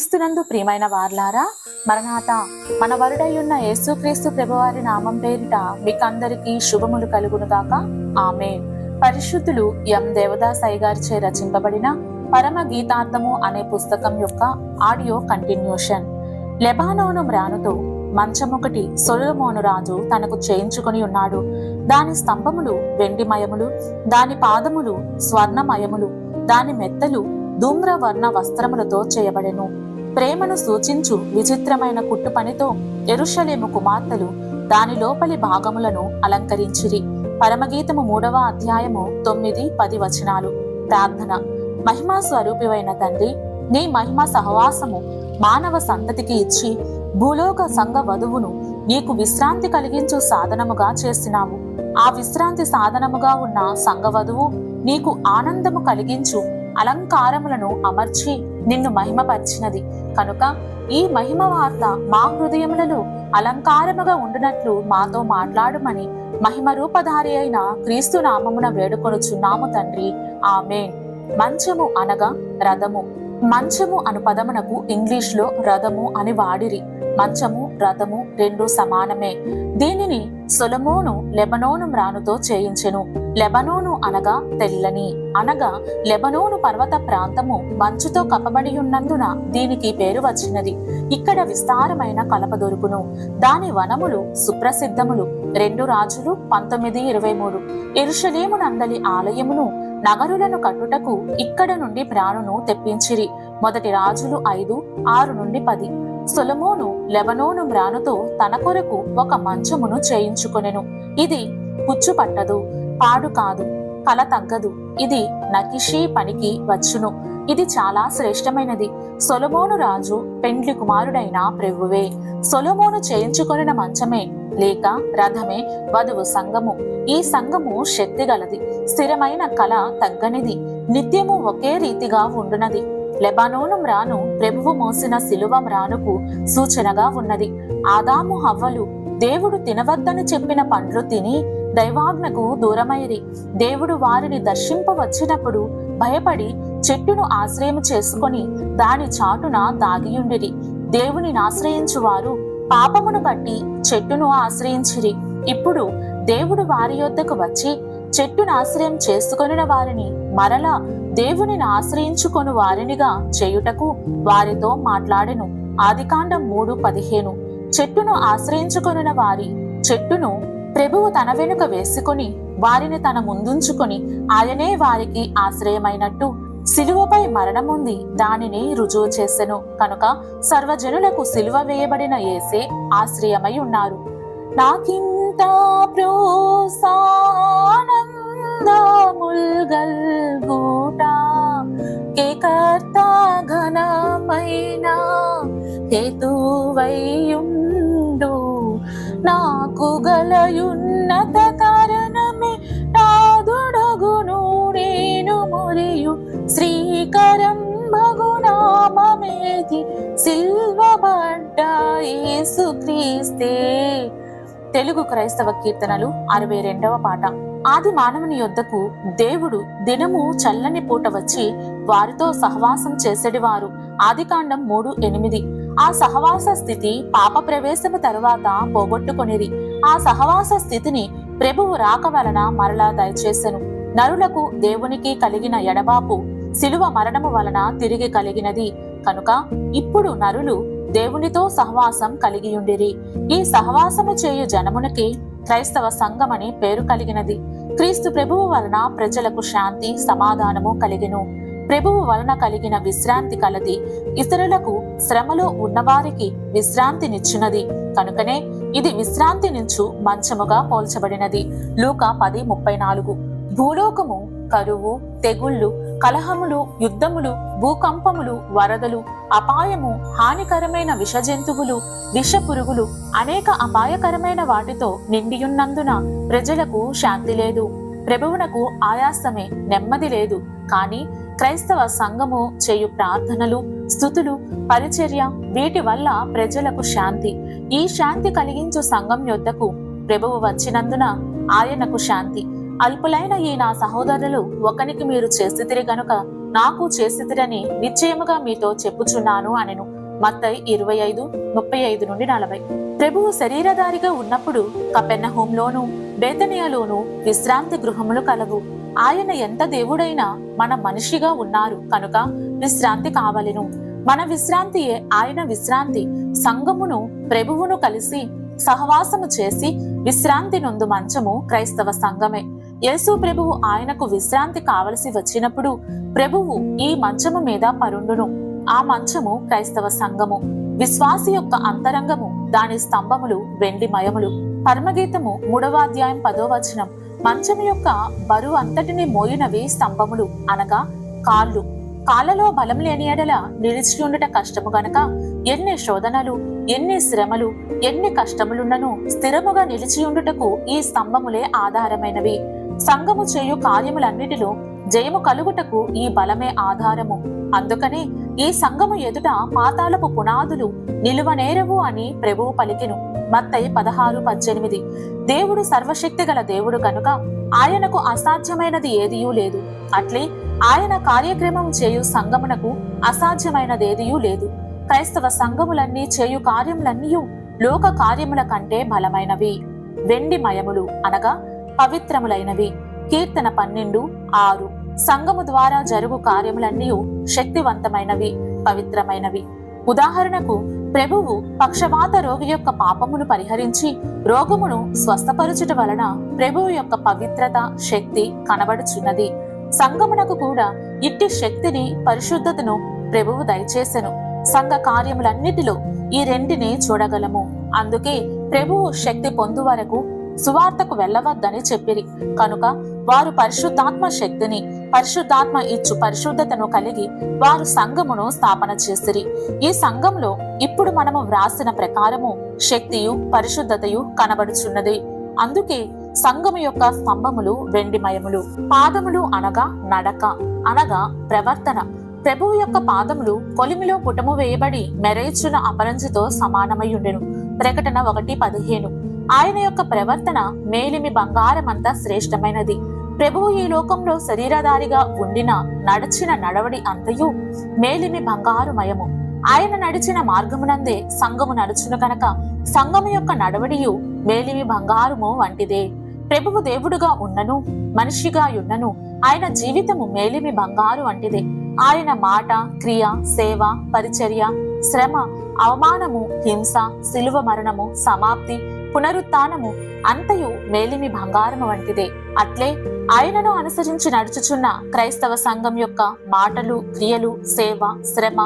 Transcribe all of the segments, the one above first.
క్రీస్తునందు ప్రియమైన వార్లారా, మరణాత మన వరుడయ్యున్న యేసుక్రీస్తు ప్రభువారి నామం పేరిట మీకందరికీ శుభములు కలుగునుగాక. ఆమేన్. పరిశుద్ధులు ఎం దేవదాస్ అయ్యగారిచే రచింపబడిన పరమ గీతార్థము అనే పుస్తకం యొక్క ఆడియో కంటిన్యూషన్. లెబానోను మ్రానుతో మంచమొకటి సొలొమోను రాజు తనకు చేయించుకొని ఉన్నాడు. దాని స్తంభములు వెండిమయములు, దాని పాదములు స్వర్ణమయములు, దాని మెత్తలు ధూమ్రవర్ణ వస్త్రములతో చేయబడెను. ప్రేమను సూచించు విచిత్రమైన కుట్టుపనితో యెరూషలేము కుమార్తెలు దాని లోపలి భాగములను అలంకరించిరి. పరమగీతము 3వ అధ్యాయము 9-10 వచనాలు. ప్రార్థన. మహిమా స్వరూపివైన తండ్రి, నీ మహిమ సహవాసము మానవ సంతతికి ఇచ్చి భూలోక సంఘ వధువును నీకు విశ్రాంతి కలిగించు సాధనముగా చేసినావు. ఆ విశ్రాంతి సాధనముగా ఉన్న సంఘ వధువు నీకు ఆనందము కలిగించు అలంకారములను అమర్చి నిన్ను మహిమపరిచినది కనుక ఈ మహిమ వార్త మా హృదయములలో అలంకారముగా ఉండునట్లు మాతో మాట్లాడుమని మహిమ రూపధారి అయిన క్రీస్తు నామమున వేడుకొనుచున్నాము తండ్రి. ఆమేన్. మంచము అనగా రథము. మంచము అను పదమునకు ఇంగ్లీష్లో రథము అని వాడిరి. మంచము రథము రెండు సమానమే. దీనిని సొలొమోను లెబనోను మ్రానుతో చేయించెను. లెబనోను అనగా తెల్లని, అనగా లెబనోను పర్వత ప్రాంతము మంచుతో కప్పబడి ఉన్నందున దీనికి పేరు వచ్చినది. ఇక్కడ విస్తారమైన కలప దొరుకును. దాని వనములు సుప్రసిద్ధములు. 2 రాజులు 19:23. యెరూషలేము నందలి ఆలయమును నగరులను కట్టుటకు ఇక్కడ నుండి ప్రాణును తెప్పించిరి. 1 రాజులు 5:6-10. సొలొమోను లెబనోను మ్రానుతో తన కొరకు ఒక మంచమును చేయించుకొనెను. ఇది పుచ్చు పట్టదు, పాడు కాదు, కల తగ్గదు. ఇది నకిషీ పనికి వచ్చును. ఇది చాలా శ్రేష్టమైనది. సొలొమోను రాజు పెండ్లి కుమారుడైన ప్రభువే. సొలొమోను చేయించుకొనిన మంచమే లేక రథమే వధువు సంఘము. ఈ సంఘము శక్తి గలది, స్థిరమైన కల తగ్గనిది, నిత్యము ఒకే రీతిగా ఉండునది. లెబానోను మ్రాను ప్రభువు మోసిన శిలువ మ్రానుకు సూచనగా ఉన్నది. ఆదాము హవ్వలు దేవుడు తినవద్దని చెప్పిన పండ్లు తిని దైవాజ్ఞకు దూరమైరి. దేవుడు వారిని దర్శింపవచ్చినప్పుడు భయపడి చెట్టును ఆశ్రయము చేసుకొని దాని చాటున దాగియుండిరి. దేవుని ఆశ్రయించువారు పాపమును బట్టి చెట్టును ఆశ్రయించిరి. ఇప్పుడు దేవుడు వారి యొద్దకు వచ్చి చెట్టును ఆశ్రయం చేసుకొనిన వారిని మరలా దేవుని ఆశ్రయించుకొను వారినిగా చేయుటకు వారితో మాట్లాడెను. ఆదికాండం 3:15. చెట్టును ఆశ్రయించుకొనిన వారి చెట్టును ప్రభువు తన వెనుక వేసుకొని వారిని తన ముందుంచుకొని ఆయనే వారికి ఆశ్రయమైనట్టు సిలువపై మరణముంది దానిని రుజువు చేసెను. కనుక సర్వజనులకు సిలువ వేయబడిన యేసే ఆశ్రయమై ఉన్నారు. నాకింత ప్రోత్సాహముల్గల్గుట కేకర్త ఘనమైన హేతువైయుండు. నాకు గలయున్నత కారణమే నాదుడగును నేను మురియు శ్రీకరం భగునామమేది సిల్వబడ్డ యేసుక్రీస్తే. తెలుగు క్రైస్తవ కీర్తనలు 62వ పాట. ఆది మానవుని యొద్దకు దేవుడు దినము చల్లని పూట వచ్చి వారితో సహవాసం చేసేటివారు. ఆదికాండం 3:8. ఆ సహవాస స్థితి పాప ప్రవేశము తరువాత పోగొట్టుకొనిరి. ఆ సహవాస స్థితిని ప్రభువు రాక వలన మరలా దయచేసెను. నరులకు దేవునికి కలిగిన ఎడబాపు శిలువ మరణము వలన తిరిగి కలిగినది కనుక ఇప్పుడు నరులు దేవునితో సహవాసం కలిగియుండిరి. ఈ సహవాసము చేయు జనమునకి క్రైస్తవ సంఘమని పేరు కలిగినది. క్రీస్తు ప్రభువు వలన ప్రజలకు శాంతి సమాధానము కలిగెను. ప్రభువు వలన కలిగిన విశ్రాంతి కలది ఇతరులకు శ్రమలో ఉన్నవారికి విశ్రాంతినిచ్చునది కనుకనే ఇది విశ్రాంతి నుంచు మంచముగా పోల్చబడినది. లూకా 10:34. భూలోకము కరువు, తెగుళ్ళు, కలహములు, యుద్ధములు, భూకంపములు, వరదలు, అపాయము, హానికరమైన విషజంతువులు, విషపురుగులు, అనేక అపాయకరమైన వాటితో నిండియున్నందున ప్రజలకు శాంతి లేదు. ప్రభువునకు ఆయాసమే, నెమ్మది లేదు. కానీ క్రైస్తవ సంఘము చేయు ప్రార్థనలు, స్తుతులు, పరిచర్య వీటి వల్ల ప్రజలకు శాంతి. ఈ శాంతి కలిగించు సంఘం యొద్దకు ప్రభువు వచ్చినందున ఆయనకు శాంతి. అల్పులైన ఈ నా సహోదరులు ఒకనికి మీరు చేసితిరి గనుక నాకు చేసిదిరని నిశ్చయముగా మీతో చెప్పుచున్నాను అనెను. మత్తయి 25:35-40. ప్రభువు శరీరధారిగా ఉన్నప్పుడు కపెర్నహూములోను బేతనియలోను విశ్రాంతి గృహములు కలవు. ఆయన ఎంత దేవుడైనా మన మనిషిగా ఉన్నారు కనుక విశ్రాంతి కావలెను. మన విశ్రాంతియే ఆయన విశ్రాంతి. సంఘమును ప్రభువును కలిసి సహవాసము చేసి విశ్రాంతి నొందు మంచము క్రైస్తవ సంఘమే. యేసు ప్రభువు ఆయనకు విశ్రాంతి కావలసి వచ్చినప్పుడు ప్రభువు ఈ మంచము మీద పరుండును. ఆ మంచము క్రైస్తవ సంఘము. విశ్వాసి యొక్క అంతరంగము, దాని స్తంభములు వెండి మయములు. పరమగీతము 3వ అధ్యాయం 10వ వచనం. మంచము యొక్క బరువు అంతటిని మోయినవి స్తంభములు అనగా కాళ్ళు. కాళ్ళలో బలం లేని ఎడల నిలిచి ఉండుట కష్టము గనక ఎన్ని శోధనలు, ఎన్ని శ్రమలు, ఎన్ని కష్టములున్నను స్థిరముగా నిలిచి ఉండుటకు ఈ స్తంభములే ఆధారమైనవి. సంఘము చేయు కార్యములన్నిటిలో జయము కలుగుటకు ఈ బలమే ఆధారము. అందుకనే ఈ సంఘము ఎదుట పాతాళపు పునాదులు నిలువనేరవు అని ప్రభువు పలికెను. మత్తయి 16:18. దేవుడు సర్వశక్తి గల దేవుడు కనుక ఆయనకు అసాధ్యమైనది ఏదియూ లేదు. అట్లే ఆయన కార్యక్రమం చేయు సంఘమునకు అసాధ్యమైనదేదియూ లేదు. క్రైస్తవ సంఘములన్నీ చేయు కార్యములన్నీ లోక కార్యముల కంటే బలమైనవి. వెండి మయములు అనగా పవిత్రములైనవి. కీర్తన 12:6. సంఘము ద్వారా జరుగు కార్యములన్నీ శక్తివంతమైనవి, పవిత్రమైనవి. ఉదాహరణకు ప్రభువు పక్షవాత రోగి యొక్క పాపమును పరిహరించి రోగమును స్వస్థపరచుట వలన ప్రభువు యొక్క పవిత్రత, శక్తి కనబడుచున్నది. సంఘమునకు కూడా ఇట్టి శక్తిని, పరిశుద్ధతను ప్రభువు దయచేసెను. సంఘ కార్యములన్నిటిలో ఈ రెంటిని చూడగలము. అందుకే ప్రభువు శక్తి పొందు వరకు సువార్తకు వెళ్ళవద్దని చెప్పిరి. కనుక వారు పరిశుద్ధాత్మ శక్తిని, పరిశుద్ధాత్మ ఇచ్చు పరిశుద్ధతను కలిగి వారు సంఘమును స్థాపన చేసిరి. ఈ సంఘంలో ఇప్పుడు మనము వ్రాసిన ప్రకారము శక్తియు పరిశుద్ధతయు కనబడుచున్నది. అందుకే సంఘము యొక్క స్తంభములు వెండిమయములు. పాదములు అనగా నడక, అనగా ప్రవర్తన. ప్రభువు యొక్క పాదములు కొలిమిలో పుటము వేయబడి మెరేచున్న అపరంజితో సమానమయ్యుండెను. ప్రకటన 1:15. ఆయన యొక్క ప్రవర్తన మేలిమి బంగారమంతా శ్రేష్టమైనది. ప్రభువు ఈ లోకంలో శరీరధారిగా ఉండిన నడిచిన నడవడి అంతయు మేలిమి బంగారుమయము. ఆయన నడిచిన మార్గమునందే సంఘము నడుచును కనుక సంఘము యొక్క నడవడియు మేలిమి బంగారుము వంటిదే. ప్రభువు దేవుడుగా ఉన్నను, మనిషిగా ఉన్నను ఆయన జీవితము మేలిమి బంగారు వంటిదే. ఆయన మాట, క్రియ, సేవ, పరిచర్య, శ్రమ, అవమానము, హింస, శిలువ మరణము, సమాప్తి, పునరుత్థానము అంతయు మేలిమి బంగారము వంటిదే. అట్లే ఆయనను అనుసరించి నడుచుచున్న క్రైస్తవ సంఘం యొక్క మాటలు, క్రియలు, సేవ, శ్రమ,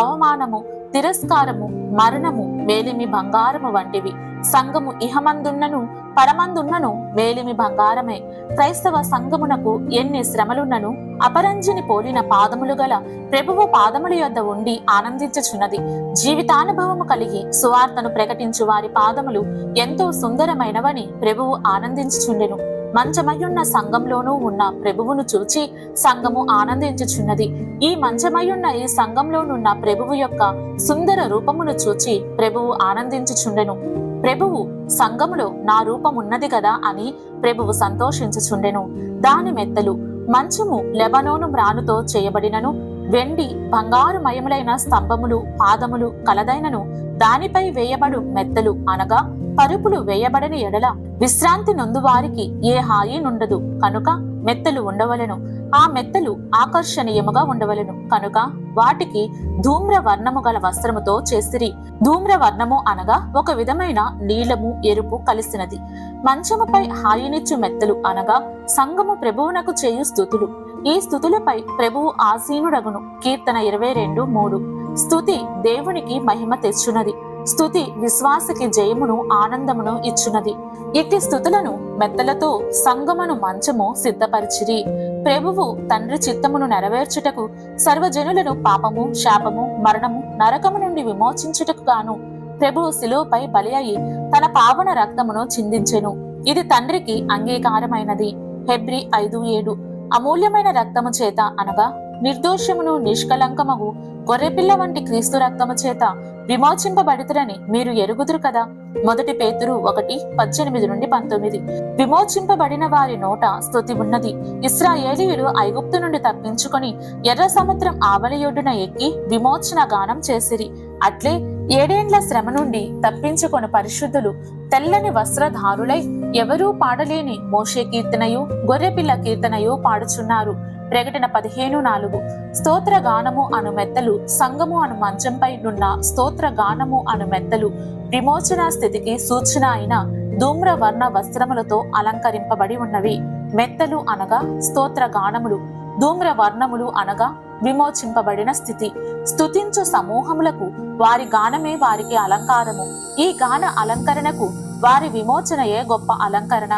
అవమానము, తిరస్కారము, మరణము మేలిమి బంగారము వంటివి. సంఘము ఇహమందున్నను పరమందున్నను మేలిమి బంగారమే. క్రైస్తవ సంఘమునకు ఎన్ని శ్రమలున్నను అపరంజిని పోలిన పాదములు గల ప్రభువు పాదముల యొద్ద ఉండి ఆనందించుచున్నది. జీవితానుభవము కలిగి సువార్తను ప్రకటించు వారి పాదములు ఎంతో సుందరమైనవని ప్రభువు ఆనందించుచుండెను. మంచమయ్యున్న సంఘంలోనూ ఉన్న ప్రభువును చూచి సంఘము ఆనందించుచున్నది. ఈ మంచమయ్యున్న ఈ సంఘంలోనున్న ప్రభువు యొక్క సుందర రూపమును చూచి ప్రభువు ఆనందించుచుండెను. ప్రభువు సంఘములో నా రూపమున్నది కదా అని ప్రభువు సంతోషించుచుండెను. దాని మెత్తలు మంచము లెబనోను మ్రానుతో చేయబడినను వెండి బంగారు మయములైన స్తంభములు పాదములు కలదైనను దానిపై వేయబడు మెత్తలు అనగా పరుపులు వేయబడని ఎడల విశ్రాంతి నొందు వారికి ఏ హాయి నుండదు కనుక మెత్తలు ఉండవలెను. ఆ మెత్తలు ఆకర్షణీయముగా ఉండవలెను కనుక వాటికి ధూమ్ర వర్ణము గల వస్త్రముతో చేసిరి. ధూమ్ర వర్ణము అనగా ఒక విధమైన నీలము, ఎరుపు కలిసినది. మంచముపై హాయినిచ్చు మెత్తలు అనగా సంఘము ప్రభువునకు చేయు స్తుతులు. ఈ స్తుతులపై ప్రభువు ఆసీనుడగును. కీర్తన 22:3. స్తుతి దేవునికి మహిమ తెచ్చునది. స్తుతి విశ్వాసకి జయమును ఆనందమును ఇచ్చునది. ఇట్టి స్తుతులను మెత్తలతో సంగమను మంచము సిద్ధపరిచిరి. ప్రభువు తండ్రి చిత్తమును నెరవేర్చుటకు సర్వజనులను పాపము, శాపము, మరణము, నరకము నుండి విమోచించుటకు గాను ప్రభువు శిలువపై బలి అయి తన పావన రక్తమును చిందించెను. ఇది తండ్రికి అంగీకారమైనది. హెబ్రీ 5:7. అమూల్యమైన రక్తము చేత అనగా నిర్దోషమును నిష్కలంకమగు గొర్రెపిల్ల వంటి క్రీస్తు రక్తము చేత విమోచింపబడితురని మీరు ఎరుగుదురు కదా. 1 పేతురు 1:18-19. విమోచింపబడిన వారి నోట స్తుతి ఉన్నది. ఇశ్రాయేలీయులు ఐగుప్తు నుండి తప్పించుకొని ఎర్ర సముద్రం ఆవలియొడ్డున ఎక్కి విమోచన గానం చేసిరి. అట్లే 7 ఏండ్ల శ్రమ నుండి తప్పించుకొని పరిశుద్ధులు తెల్లని వస్త్రధారులై ఎవరూ పాడలేని మోషే కీర్తనయు గొర్రెపిల్ల కీర్తనయు పాడుచున్నారు. ప్రకటన 15:4. స్తోత్ర గానము అను మెత్తలు సంగము అను మంచంపై నున్న స్తోత్ర గానము అను మెత్తలు విమోచన స్థితికి సూచన అయిన ధూమ్రవర్ణ వస్త్రములతో అలంకరింపబడి ఉన్నవి. మెత్తలు అనగా స్తోత్ర గానములు, ధూమ్రవర్ణములు అనగా విమోచింపబడిన స్థితి. స్తుతించు సమూహములకు వారి గానమే వారికి అలంకారము. ఈ గాన అలంకరణకు వారి విమోచనయే గొప్ప అలంకరణ.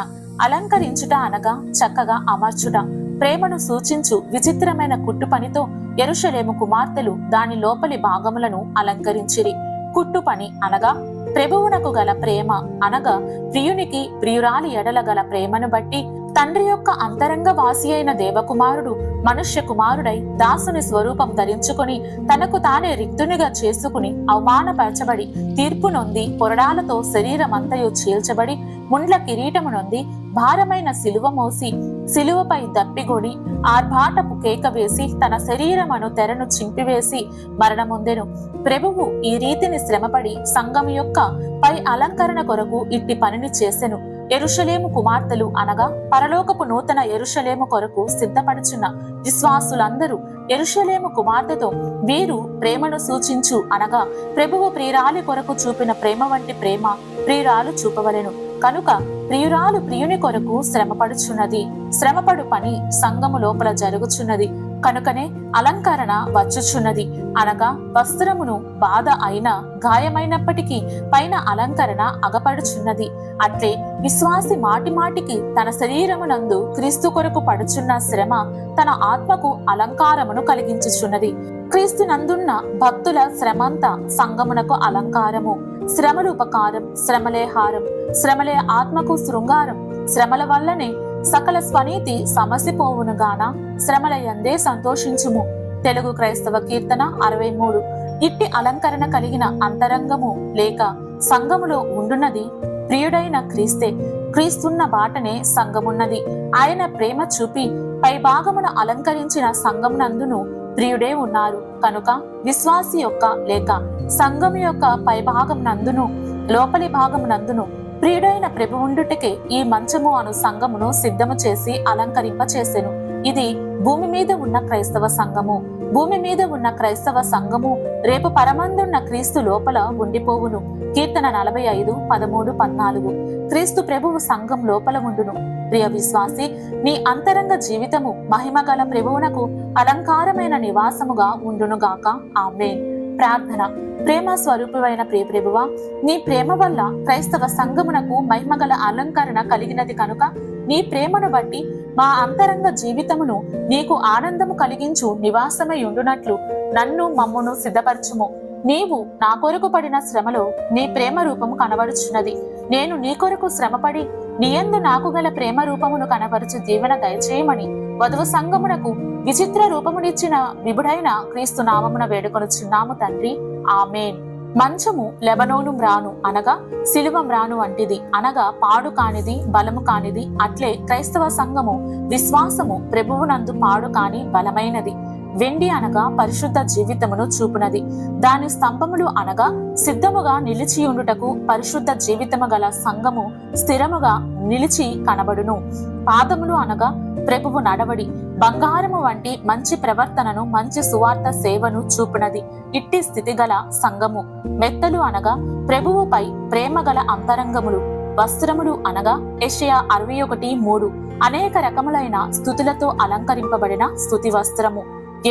అలంకరించుట అనగా చక్కగా అమర్చుట. ప్రేమను సూచించు విచిత్రమైన కుట్టు పనితో యెరూషలేము కుమార్తెలు దాని లోపలి భాగములను అలంకరించిరి. కుట్టు పని అనగా ప్రభువునకు గల ప్రేమ, అనగా ప్రియునికి ప్రియురాలి ఎడల గల ప్రేమను బట్టి తండ్రి యొక్క అంతరంగ వాసి అయిన దేవకుమారుడు మనుష్య కుమారుడై దాసుని స్వరూపం ధరించుకుని తనకు తానే రిక్తునిగా చేసుకుని అవమానపరచబడి తీర్పు నొంది కొరడాలతో శరీరమంతయు చీల్చబడి ముండ్ల కిరీటము నొంది భారమైన సిలువ మోసి సిలువపై దప్పిగొడి ఆర్భాటపు కేక వేసి తన శరీరమును తెరను చింపివేసి మరణముందెను. ప్రభువు ఈ రీతిని శ్రమపడి సంఘము యొక్క పై అలంకరణ కొరకు ఇట్టి పనిని చేసెను. యెరూషలేము కుమార్తెలు అనగా పరలోకపు నూతన యెరూషలేము కొరకు సిద్ధపడుచున్న విశ్వాసులందరూ యెరూషలేము కుమార్తెతో వీరు ప్రేమను సూచించు అనగా ప్రభువు ప్రియురాలి కొరకు చూపిన ప్రేమ వంటి ప్రేమ ప్రియురాలు చూపవలెను. కనుక ప్రియురాలు ప్రియుని కొరకు శ్రమపడుచున్నది. శ్రమపడు పని సంఘము లోపల జరుగుచున్నది. కనుకనే అలంకరణ వచ్చుచున్నది. అనగా వస్త్రమును బాధ అయిన గాయమైనప్పటికీ పైన అలంకరణ అగపడుచున్నది. అట్లే విశ్వాసి మాటిమాటికి తన శరీరమునందు క్రీస్తు కొరకు పడుచున్న శ్రమ తన ఆత్మకు అలంకారమును కలిగించుచున్నది. క్రీస్తు నందున్న భక్తుల శ్రమంతా సంగమునకు అలంకారము. శ్రమలు ఉపకారం, శ్రమలే హారం, శ్రమలే ఆత్మకు శృంగారం. శ్రమల వల్లనే సకల స్వనీతి సమసిపోవునుగాన శ్రమల యందే సంతోషించుము. తెలుగు క్రైస్తవ కీర్తన 63. ఇట్టి అలంకరణ కలిగిన అంతరంగము లేక సంఘములో ఉండున్నది ప్రియుడైన క్రీస్తే. క్రీస్తున్న బాటనే సంఘమున్నది. ఆయన ప్రేమ చూపి పై భాగమున అలంకరించిన సంఘమునందును ప్రియుడే ఉన్నారు. కనుక విశ్వాసి యొక్క లేక సంఘము యొక్క పై భాగం నందును లోపలి భాగం నందును ప్రియుడైన ప్రభువుండుటకే ఈ మంచము అను సంఘమును సిద్ధము చేసి అలంకరింప చేసెను. ఇది భూమి మీద ఉన్న క్రైస్తవ సంఘము. భూమి మీద ఉన్న క్రైస్తవ సంఘము రేపు పరమందున్న క్రీస్తు లోపల ఉండిపోవును. కీర్తన 45:13-14. క్రీస్తు ప్రభువు సంఘం లోపల ఉండును. ప్రియ విశ్వాసి, నీ అంతరంగ జీవితము మహిమగల ప్రభువునకు అలంకారమైన నివాసముగా ఉండునుగాక. ఆమేన్. ప్రార్థన. ప్రేమ స్వరూపువైన ప్రియ ప్రభువా, నీ ప్రేమ వల్ల క్రైస్తవ సంఘమునకు మహిమగల అలంకరణ కలిగినది కనుక నీ ప్రేమను బట్టి మా అంతరంగ జీవితమును నీకు ఆనందము కలిగించు నివాసమై ఉండునట్లు నన్ను మమ్మును సిద్ధపరచుము. నీవు నా కొరకు పడిన శ్రమలో నీ ప్రేమ రూపము కనబడుచున్నది. నేను నీ కొరకు శ్రమపడి నీయందు నాకు గల ప్రేమ రూపమును కనబరుచు దీవెన దయచేయమని వధువు సంఘమునకు విచిత్ర రూపమునిచ్చిన విభుడైన క్రీస్తు నామమున వేడుకొనుచున్నాము తండ్రి. ఆమేన్. మంచము లెబనోను మ్రాను అనగా సిలువ మ్రాను వంటిది, అనగా పాడు కానిది, బలము కానిది. అట్లే క్రైస్తవ సంఘము విశ్వాసము ప్రభువునందు పాడు కాని బలమైనది. వెండి అనగా పరిశుద్ధ జీవితమును చూపునది. దాని స్తంభములు అనగా సిద్ధముగా నిలిచియుండుటకు పరిశుద్ధ జీవితము గల సంఘము స్థిరముగా నిలిచి కనబడును. పాదములు అనగా ప్రభువు నడవడి బంగారము వంటి మంచి ప్రవర్తనను, మంచి సువార్త సేవను చూపునది. ఇట్టి స్థితి గల సంఘము. మెత్తలు అనగా ప్రభువుపై ప్రేమ గల అంతరంగములు. వస్త్రములు అనగా యెషయా 61:3 అనేక రకములైన స్తుతులతో అలంకరింపబడిన స్తుతి వస్త్రము.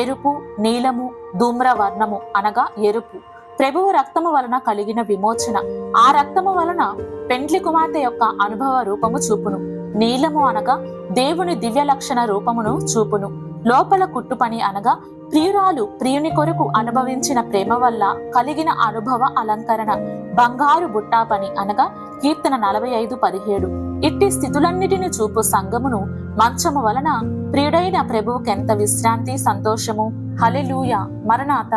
ఎరుపు, నీలము, ధూమ్రవర్ణము అనగా ఎరుపు ప్రభువు రక్తము వలన కలిగిన విమోచన. ఆ రక్తము వలన పెండ్లి కుమార్తె యొక్క అనుభవ రూపము చూపును. నీలము అనగా దేవుని దివ్య లక్షణ రూపమును చూపును. లోపల కుట్టు పని అనగా ప్రియురాలు ప్రియుని కొరకు అనుభవించిన ప్రేమ వల్ల కలిగిన అనుభవ అలంకరణ. బంగారు బుట్టా పని అనగా కీర్తన 45:17. ఇట్టి స్థితులన్నిటిని చూపు సంఘమును మంచము వలన ప్రియుడైన ప్రభువుకెంత విశ్రాంతి, సంతోషము. హల్లెలూయా. మరణాత.